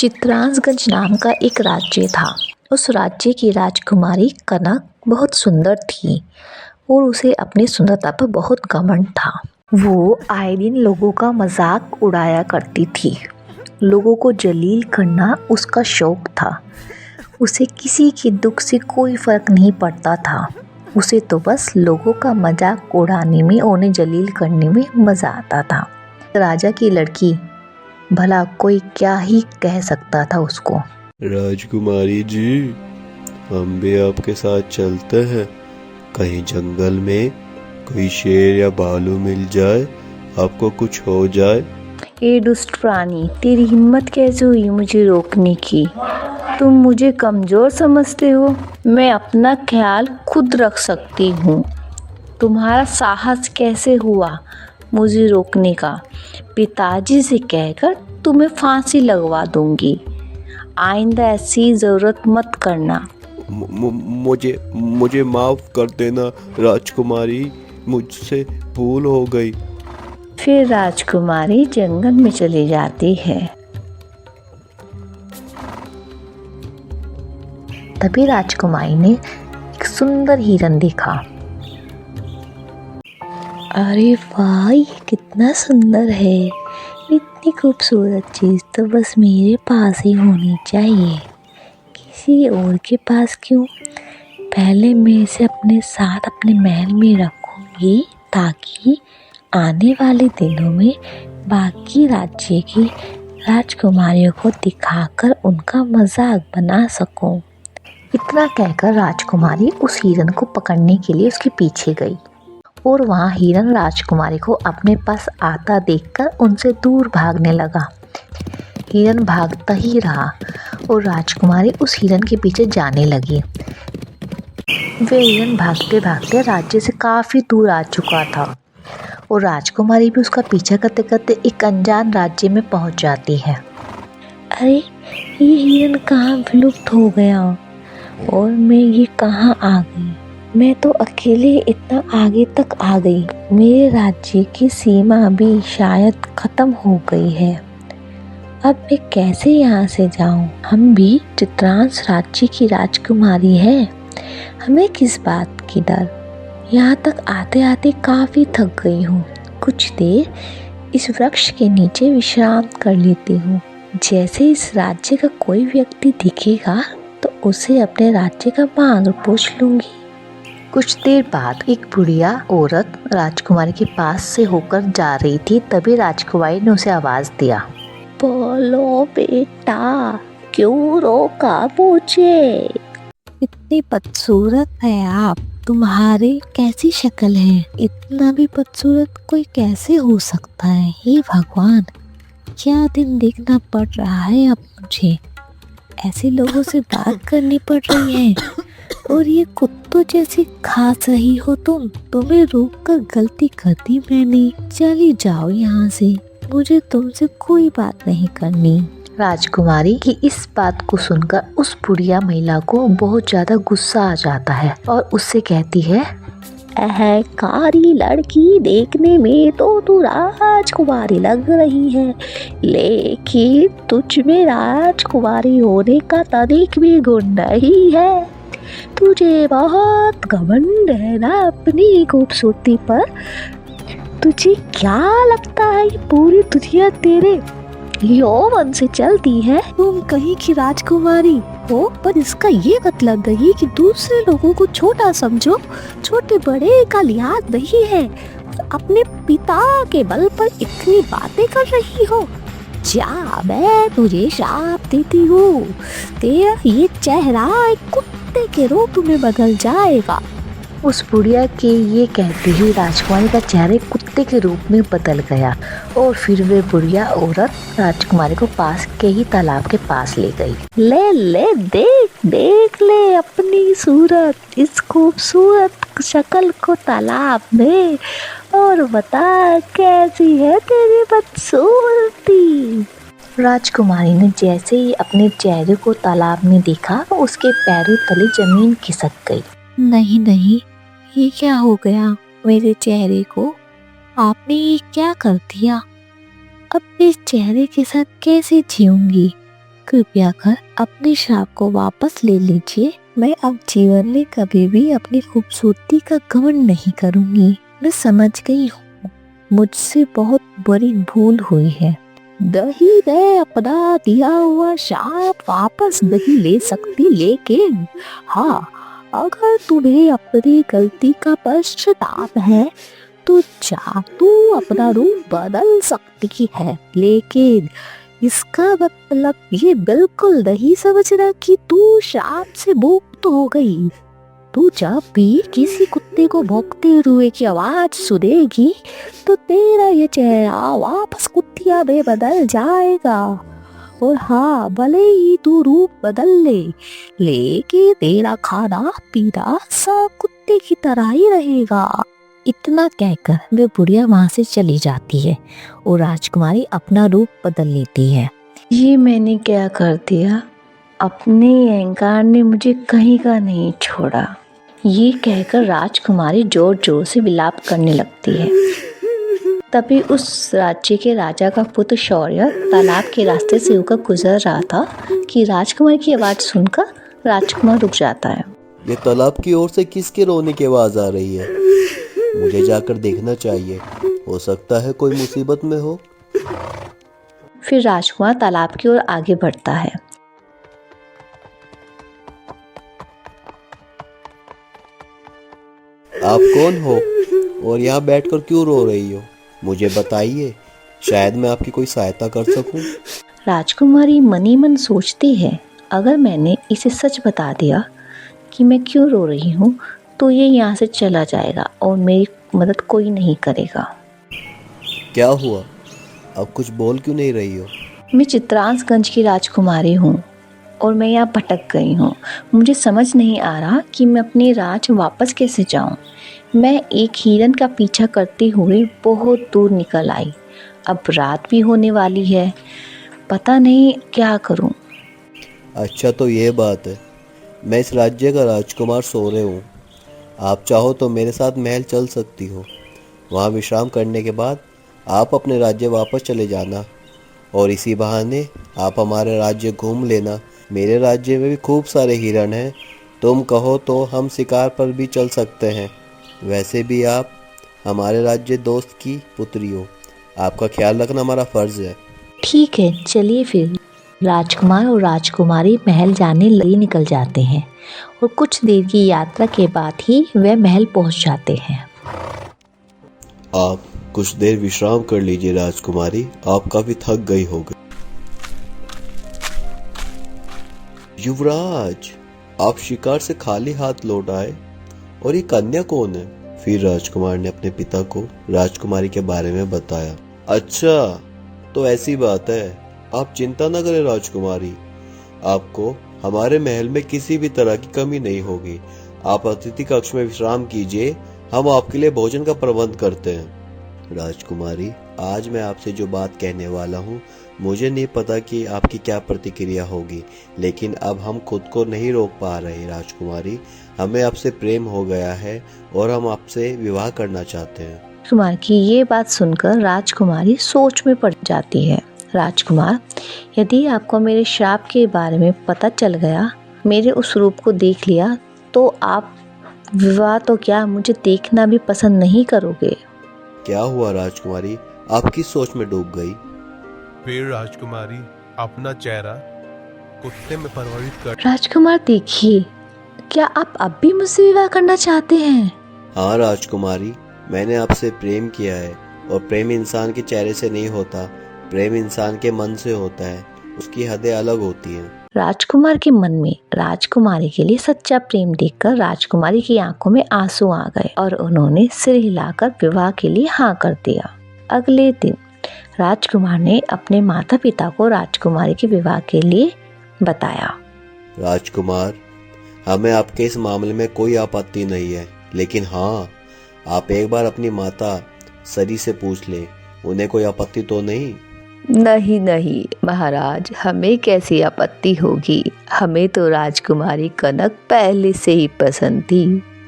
चित्रांशगंज नाम का एक राज्य था। उस राज्य की राजकुमारी कनक बहुत सुंदर थी और उसे अपनी सुंदरता पर बहुत घमंड था। वो आए दिन लोगों का मजाक उड़ाया करती थी। लोगों को जलील करना उसका शौक था। उसे किसी के दुख से कोई फर्क नहीं पड़ता था। उसे तो बस लोगों का मजाक उड़ाने में, उन्हें जलील करने में मजा आता था। राजा की लड़की, भला कोई क्या ही कह सकता था उसको। राजकुमारी जी, हम भी आपके साथ चलते हैं। कहीं जंगल में कोई शेर या भालू मिल जाए, आपको कुछ हो जाए। ए दुष्ट प्राणी, तेरी हिम्मत कैसे हुई मुझे रोकने की? तुम मुझे कमजोर समझते हो? मैं अपना ख्याल खुद रख सकती हूँ। तुम्हारा साहस कैसे हुआ मुझे रोकने का? पिताजी से कहकर तुम्हें फांसी लगवा दूंगी। आइंदा ऐसी जरूरत मत करना। मुझे माफ कर देना राजकुमारी, मुझसे भूल हो गई। फिर राजकुमारी जंगल में चली जाती है। तभी राजकुमारी ने एक सुंदर हिरन देखा। अरे वाह, ये कितना सुंदर है! इतनी खूबसूरत चीज तो बस मेरे पास ही होनी चाहिए, किसी और के पास क्यों? पहले मैं इसे अपने साथ अपने महल में रखूंगी ताकि आने वाले दिनों में बाकी राज्य की राजकुमारियों को दिखाकर उनका मजाक बना सकूं। इतना कहकर राजकुमारी उस हिरन को पकड़ने के लिए उसके पीछे गई और वहाँ हिरन राजकुमारी को अपने पास आता देखकर उनसे दूर भागने लगा। हिरन भागता ही रहा और राजकुमारी उस हिरन के पीछे जाने लगी। वे हिरन भागते भागते राज्य से काफी दूर आ चुका था और राजकुमारी भी उसका पीछा करते करते एक अनजान राज्य में पहुंच जाती है। अरे, ये हिरन कहाँ विलुप्त हो गया और मैं ये कहाँ आ गई? मैं तो अकेले इतना आगे तक आ गई। मेरे राज्य की सीमा भी शायद खत्म हो गई है। अब मैं कैसे यहाँ से जाऊँ? हम भी चित्रांश राज्य की राजकुमारी है, हमें किस बात की डर? यहाँ तक आते आते काफी थक गई हूँ। कुछ देर इस वृक्ष के नीचे विश्राम कर लेती हूँ। जैसे इस राज्य का कोई व्यक्ति दिखेगा तो उसे अपने राज्य का मार्ग पूछ लूंगी। कुछ देर बाद एक बुढ़िया औरत राजकुमारी के पास से होकर जा रही थी। तभी राजकुमारी ने उसे आवाज दिया, बोलो बेटा, क्यों रोका मुझे? इतनी बदसूरत है आप, तुम्हारी कैसी शक्ल है? इतना भी बदसूरत कोई कैसे हो सकता है? हे भगवान, क्या दिन देखना पड़ रहा है अब मुझे। ऐसे लोगों से बात करनी पड़ रही है और ये कुत्तों जैसी खास रही हो तुम। तुम्हें रोक कर गलती कर दी मैंने। चली जाओ यहाँ से, मुझे तुमसे कोई बात नहीं करनी। राजकुमारी की इस बात को सुनकर उस बुढ़िया महिला को बहुत ज्यादा गुस्सा आ जाता है और उससे कहती है, अहंकारी लड़की, देखने में तो तू राजकुमारी लग रही है, लेकिन तुझ में राजकुमारी होने का तनिक भी गुण नहीं है। तुझे बहुत घमंड है ना अपनी खूबसूरती पर। तुझे क्या लगता है ये पूरी दुनिया तेरे यौवन से चलती है? तुम कहीं की राजकुमारी हो, पर इसका ये मतलब नहीं कि दूसरे लोगों को छोटा समझो। छोटे बड़े का लिहाज नहीं है। अपने पिता के बल पर इतनी बातें कर रही हो। जा, मैं तुझे श्राप देती हूँ, तेरा ये चेहरा एक कुत्ते के रूप में बदल जाएगा। उस बुढ़िया के ये कहते ही राजकुमारी का चेहरा कुत्ते के रूप में बदल गया और फिर वे बुढ़िया औरत राजकुमारी को पास के ही तालाब के पास ले गई। ले देख ले अपनी सूरत, इस खूबसूरत शक्ल को तालाब में, और बता कैसी है तेरी बदसूरती। राजकुमारी ने जैसे ही अपने चेहरे को तालाब में देखा, उसके पैरों तले जमीन खिसक गई। नहीं, ये क्या हो गया मेरे चेहरे को? आपने ये क्या कर दिया? अब इस चेहरे के साथ कैसे जीऊंगी? कृपया कर अपने श्राप को वापस ले लीजिए। मैं अब जीवन में कभी भी अपनी खूबसूरती का घमंड नहीं करूंगी। मैं समझ गई हूँ, मुझसे बहुत बड़ी भूल हुई है। दही ने अपना दिया हुआ श्राप वापस नहीं ले सकती, लेकिन हाँ, अगर तुम्हें अपनी गलती का पश्चाताप है तो तू अपना रूप बदल सकती है, लेकिन इसका मतलब ये बिल्कुल नहीं समझना कि तू श्राप से मुक्त हो गई। तू जब भी किसी कुत्ते को भौंकते हुए की आवाज सुनेगी तो तेरा ये चेहरा वापस कुत्तिया में बदल जाएगा। और हाँ, भले ही तू रूप बदल ले, लेकिन तेरा खाना पीना सब कुत्ते की तरह ही रहेगा। इतना कहकर वे बुढ़िया वहां से चली जाती है और राजकुमारी अपना रूप बदल लेती है। ये मैंने क्या कर दिया, अपने अहंकार ने मुझे कहीं का नहीं छोड़ा। ये कहकर राजकुमारी जोर जोर से विलाप करने लगती है। तभी उस राज्य के राजा का पुत्र शौर्य तालाब के रास्ते से होकर गुजर रहा था कि राजकुमारी की आवाज सुनकर राजकुमार रुक जाता है। ये तालाब की ओर से किसके रोने की आवाज आ रही है? मुझे जाकर देखना चाहिए, हो सकता है कोई मुसीबत में हो। फिर राजकुमार तालाब की ओर आगे बढ़ता है। आप कौन हो और यहाँ बैठकर क्यों रो रही हो? मुझे बताइए, शायद मैं आपकी कोई सहायता कर सकूं। राजकुमारी मनी मन सोचती है, अगर मैंने इसे सच बता दिया कि मैं क्यों रो रही हूँ तो ये यहाँ से चला जाएगा और मेरी मदद कोई नहीं करेगा। क्या हुआ? अब कुछ बोल क्यों नहीं रही हो? मैं चित्रांशगंज की राजकुमारी हूँ और मैं यहाँ भटक गई हूँ। मुझे समझ नहीं आ रहा कि मैं अपने राज वापस कैसे जाऊँ। मैं एक हिरन का पीछा करते हुए बहुत दूर निकल आई। अब रात भी होने वाली है, पता नहीं क्या करूँ। अच्छा, तो ये बात है। मैं इस राज्य का राजकुमार सोरे हूँ। आप चाहो तो मेरे साथ महल चल सकती हो। वहाँ विश्राम करने के बाद आप अपने राज्य वापस चले जाना और इसी बहाने आप हमारे राज्य घूम लेना। मेरे राज्य में भी खूब सारे हिरण हैं। तुम कहो तो हम शिकार पर भी चल सकते हैं। वैसे भी आप हमारे राज्य दोस्त की पुत्री हो, आपका ख्याल रखना हमारा फर्ज है। ठीक है, चलिए फिर। राजकुमार और राजकुमारी महल जाने लिए निकल जाते हैं और कुछ देर की यात्रा के बाद ही वह महल पहुंच जाते हैं। आप कुछ देर विश्राम कर लीजिए राजकुमारी, आप काफी थक गई होगी। युवराज, आप शिकार से खाली हाथ लौट आए, और ये कन्या कौन है? फिर राजकुमार ने अपने पिता को राजकुमारी के बारे में बताया। अच्छा, तो ऐसी बात है। आप चिंता न करें राजकुमारी, आपको हमारे महल में किसी भी तरह की कमी नहीं होगी। आप अतिथि कक्ष में विश्राम कीजिए, हम आपके लिए भोजन का प्रबंध करते हैं। राजकुमारी, आज मैं आपसे जो बात कहने वाला हूँ, मुझे नहीं पता कि आपकी क्या प्रतिक्रिया होगी, लेकिन अब हम खुद को नहीं रोक पा रहे राजकुमारी। हमें आपसे प्रेम हो गया है और हम आपसे विवाह करना चाहते हैं। राजकुमार की ये बात सुनकर राजकुमारी सोच में पड़ जाती है। राजकुमार, यदि आपको मेरे श्राप के बारे में पता चल गया, मेरे उस रूप को देख लिया, तो आप विवाह तो क्या, मुझे देखना भी पसंद नहीं करोगे। क्या हुआ राजकुमारी, आप किस सोच में डूब गई? फिर राजकुमारी अपना चेहरा कुत्ते में परिवर्तित कर। राजकुमार देखिए, क्या आप अब भी मुझसे विवाह करना चाहते हैं? हाँ राजकुमारी, मैंने आपसे प्रेम किया है, और प्रेम इंसान के चेहरे से नहीं होता, प्रेम इंसान के मन से होता है। उसकी हदें अलग होती हैं। राजकुमार के मन में राजकुमारी के लिए सच्चा प्रेम देखकर राजकुमारी की आंखों में आंसू आ गए और उन्होंने सिर हिलाकर विवाह के लिए हाँ कर दिया। अगले दिन राजकुमार ने अपने माता पिता को राजकुमारी के विवाह के लिए बताया। राजकुमार, हमें आपके इस मामले में कोई आपत्ति नहीं है, लेकिन हाँ, आप एक बार अपनी माता सरी से पूछ लें, उन्हें कोई आपत्ति तो नहीं? नहीं नहीं महाराज, हमें कैसी आपत्ति होगी, हमें तो राजकुमारी कनक पहले से ही पसंद थी।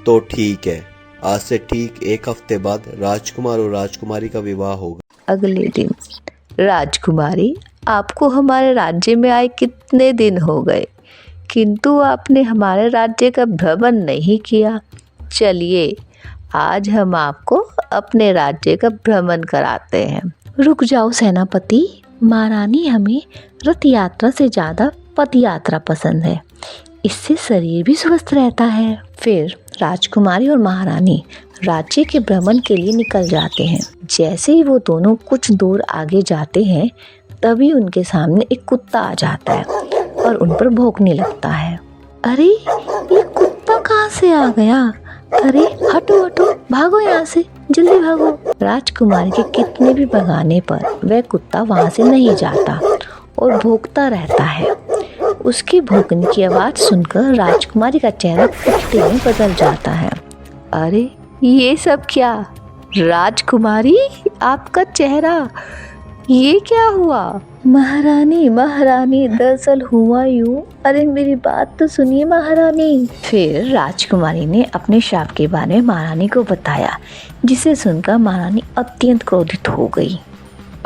तो ठीक है, आज से ठीक 1 हफ्ते बाद राजकुमार और राजकुमारी का विवाह होगा। अगले दिन राजकुमारी आपको हमारे राज्य में आए कितने दिन हो गए, किंतु आपने हमारे राज्य का भ्रमण नहीं किया। चलिए, आज हम आपको अपने राज्य का भ्रमण कराते हैं। रुक जाओ सेनापति, महारानी हमें रथ यात्रा से ज़्यादा पद यात्रा पसंद है, इससे शरीर भी स्वस्थ रहता है। फिर राजकुमारी और महारानी राज्य के भ्रमण के लिए निकल जाते हैं। जैसे ही वो दोनों कुछ दूर आगे जाते हैं, तभी उनके सामने एक कुत्ता आ जाता है और उन पर भौंकने लगता है। अरे, ये कुत्ता कहाँ से आ गया? अरे हटो हटो, भागो यहाँ से, जल्दी भागो। राजकुमारी के कितने भी भगाने पर वह कुत्ता वहाँ से नहीं जाता और भौंकता रहता है। उसकी भौंकने की आवाज़ सुनकर राजकुमारी का चेहरा कुत्ते में बदल जाता है। अरे ये सब क्या? राजकुमारी, आपका चेहरा, ये क्या हुआ? महारानी महारानी, दरअसल हुआ यूं। अरे मेरी बात तो सुनिए महारानी। फिर राजकुमारी ने अपने श्राप के बारे में महारानी को बताया, जिसे सुनकर महारानी अत्यंत क्रोधित हो गई।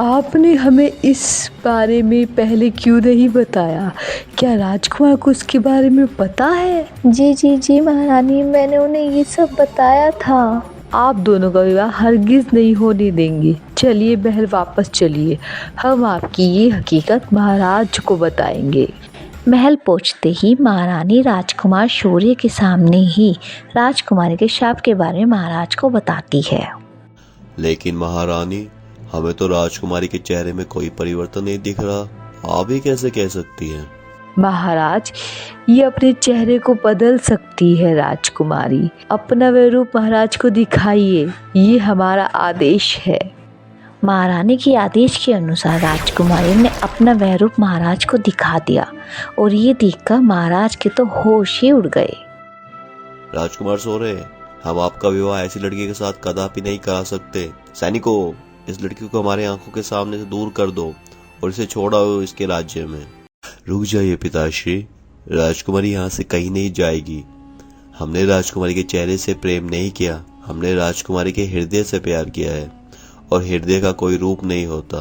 आपने हमें इस बारे में पहले क्यों नहीं बताया? क्या राजकुमार को उसके बारे में पता है? जी महारानी, मैंने उन्हें ये सब बताया था। आप दोनों का विवाह हरगिज नहीं होने देंगे। चलिए महल वापस चलिए, हम आपकी ये हकीकत महाराज को बताएंगे। महल पहुंचते ही महारानी राजकुमार शौर्य के सामने ही राजकुमारी के श्राप के बारे में महाराज को बताती है। लेकिन महारानी, हमें तो राजकुमारी के चेहरे में कोई परिवर्तन नहीं दिख रहा, आप ही कैसे कह सकती हैं? महाराज, ये अपने चेहरे को बदल सकती है राजकुमारी। अपना वह रूप महाराज को दिखाइए, ये हमारा आदेश है। महारानी के आदेश के अनुसार राजकुमारी ने अपना वह रूप महाराज को दिखा दिया और ये देखकर महाराज के तो होश ही उड़ गए। राजकुमार शौर्य, हम आपका विवाह ऐसी लड़की के साथ कदापि नहीं करा सकते। सैनिकों, इस लड़की को हमारे आंखों के सामने से दूर कर दो और इसे छोड़ो इसके राज्य में। रुक जाइए पिताश्री, राजकुमारी यहाँ से कहीं नहीं जाएगी। हमने राजकुमारी के चेहरे से प्रेम नहीं किया, हमने राजकुमारी के हृदय से प्यार किया है, और हृदय का कोई रूप नहीं होता।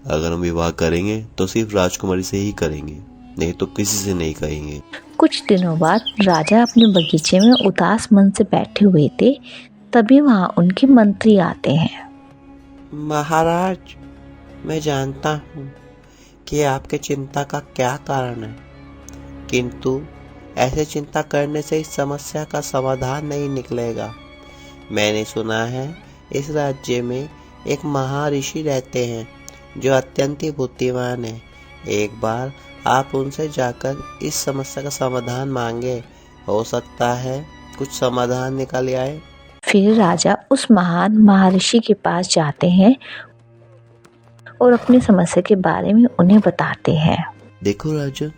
अगर हम विवाह करेंगे तो सिर्फ राजकुमारी से ही करेंगे, नहीं तो किसी से नहीं करेंगे। कुछ दिनों बाद राजा अपने बगीचे में उदास मन से बैठे हुए थे, तभी वहाँ उनके मंत्री आते हैं। महाराज, मैं जानता हूँ कि आपके चिंता का क्या कारण है, किंतु ऐसे चिंता करने से इस समस्या का समाधान नहीं निकलेगा। मैंने सुना है इस राज्य में एक महर्षि रहते हैं जो अत्यंत ही बुद्धिमान है। एक बार आप उनसे जाकर इस समस्या का समाधान मांगे, हो सकता है कुछ समाधान निकल आए। फिर राजा उस महान महर्षि के पास जाते हैं और अपनी समस्या के बारे में उन्हें बताते हैं। देखो राजन,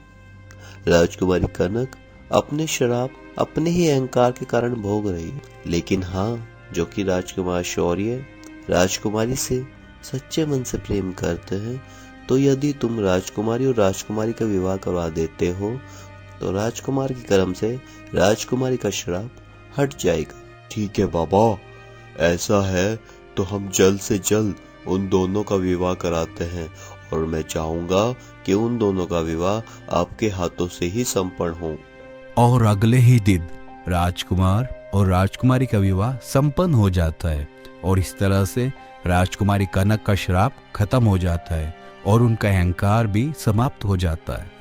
राजकुमारी कनक अपने श्राप अपने ही अहंकार के कारण भोग रही है, लेकिन हाँ, जो कि राजकुमार शौर्य राजकुमारी से सच्चे मन से प्रेम करते हैं, तो यदि तुम राजकुमारी और राजकुमारी का विवाह करवा देते हो तो राजकुमार के कर्म से राजकुमारी का श्राप हट जाएगा। ठीक है बाबा, ऐसा है तो हम जल्द से जल्द उन दोनों का विवाह कराते हैं, और मैं चाहूंगा कि उन दोनों का विवाह आपके हाथों से ही संपन्न हो। और अगले ही दिन राजकुमार और राजकुमारी का विवाह संपन्न हो जाता है, और इस तरह से राजकुमारी कनक का श्राप खत्म हो जाता है और उनका अहंकार भी समाप्त हो जाता है।